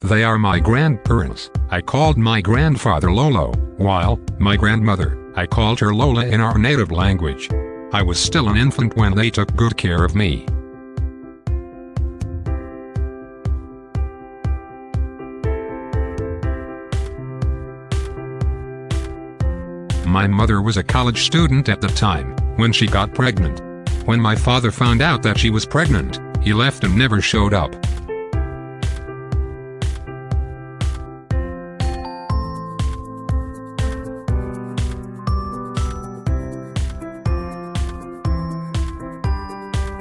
They are my grandparents. I called my grandfather Lolo, while my grandmother, I called her Lola in our native language. I was still an infant when they took good care of me. My mother was a college student at the time, when she got pregnant. When my father found out that she was pregnant, he left and never showed up.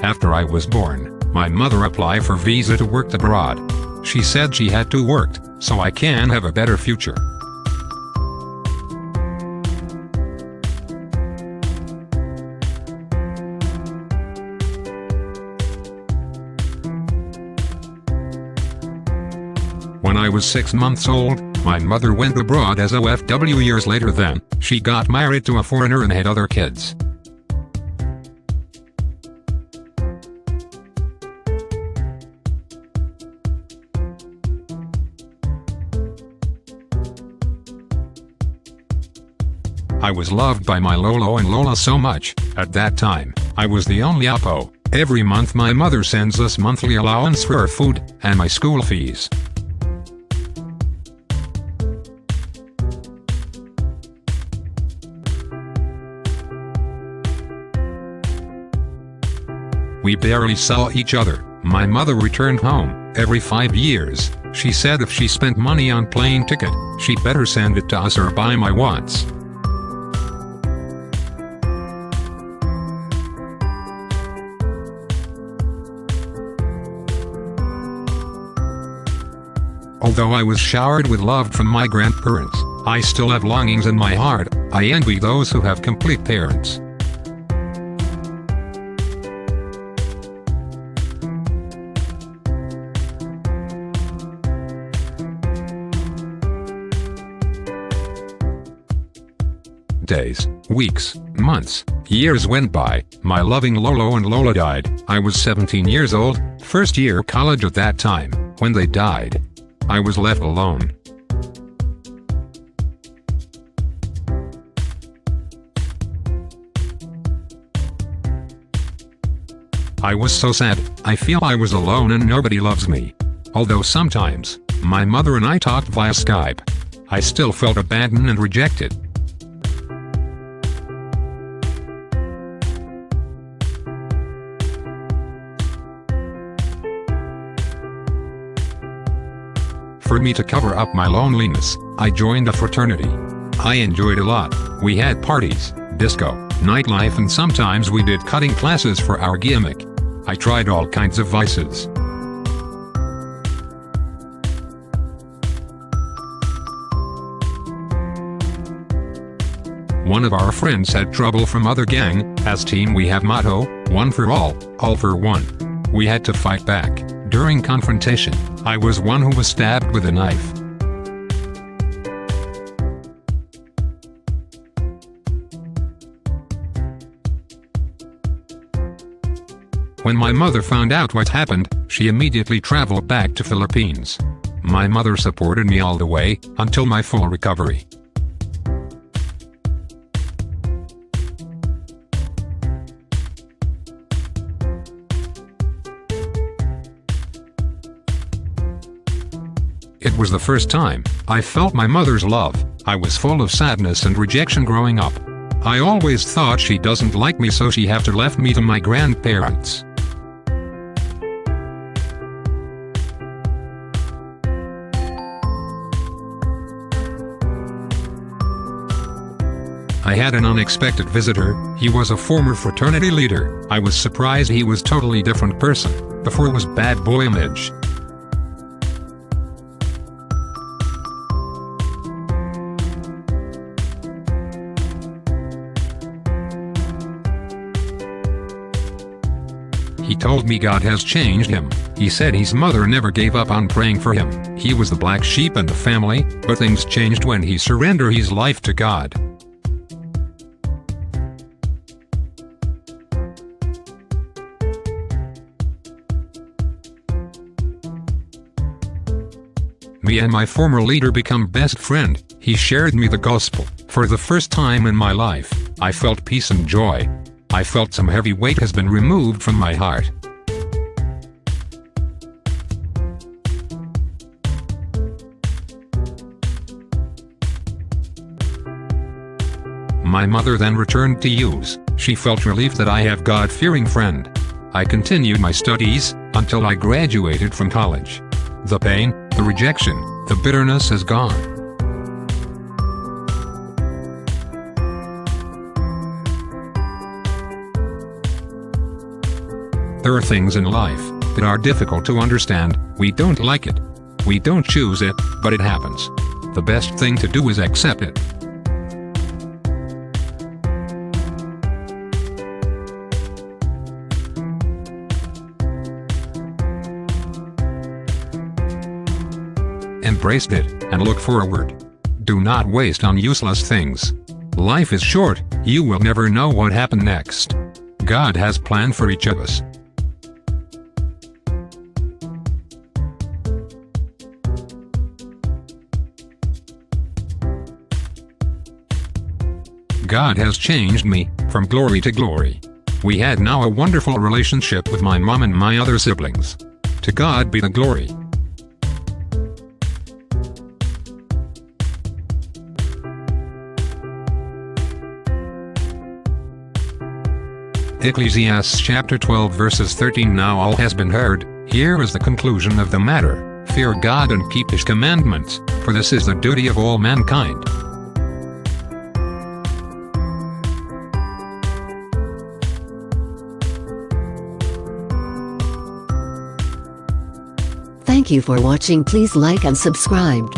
After I was born, my mother applied for visa to work abroad. She said she had to work, so I can have a better future. When I was 6 months old, my mother went abroad as OFW. Years later then, she got married to a foreigner and had other kids. I was loved by my Lolo and Lola so much. At that time, I was the only Oppo. Every month my mother sends us monthly allowance for our food and my school fees. We barely saw each other. My mother returned home every 5 years. She said if she spent money on plane ticket, she better send it to us or buy my wants. Although I was showered with love from my grandparents, I still have longings in my heart. I envy those who have complete parents. Days, weeks, months, years went by. My loving Lolo and Lola died. I was 17 years old, first year college at that time, when they died. I was left alone. I was so sad. I feel I was alone and nobody loves me. Although sometimes, my mother and I talked via Skype, I still felt abandoned and rejected. For me to cover up my loneliness, I joined a fraternity. I enjoyed a lot. We had parties, disco, nightlife, and sometimes we did cutting classes for our gimmick. I tried all kinds of vices. One of our friends had trouble from other gang. As team we have motto, one for all for one. We had to fight back. During confrontation, I was one who was stabbed with a knife. When my mother found out what happened, she immediately traveled back to Philippines. My mother supported me all the way, until my full recovery. It was the first time I felt my mother's love. I was full of sadness and rejection growing up. I always thought she doesn't like me, so she have to left me to my grandparents. I had an unexpected visitor. He was a former fraternity leader. I was surprised he was totally different person. Before was bad boy image. He told me God has changed him. He said his mother never gave up on praying for him. He was the black sheep in the family, but things changed when he surrendered his life to God. Me and my former leader become best friend. He shared me the gospel. For the first time in my life, I felt peace and joy. I felt some heavy weight has been removed from my heart. My mother then returned to use. She felt relief that I have God-fearing friend. I continued my studies until I graduated from college. The pain, the rejection, the bitterness is gone. There are things in life that are difficult to understand. We don't like it. We don't choose it, but it happens. The best thing to do is accept it. Embrace it, and look forward. Do not waste on useless things. Life is short, you will never know what happened next. God has planned for each of us. God has changed me, from glory to glory. We had now a wonderful relationship with my mom and my other siblings. To God be the glory. Ecclesiastes chapter 12 verses 13. Now all has been heard, here is the conclusion of the matter. Fear God and keep His commandments, for this is the duty of all mankind. Thank you for watching. Please like and subscribe.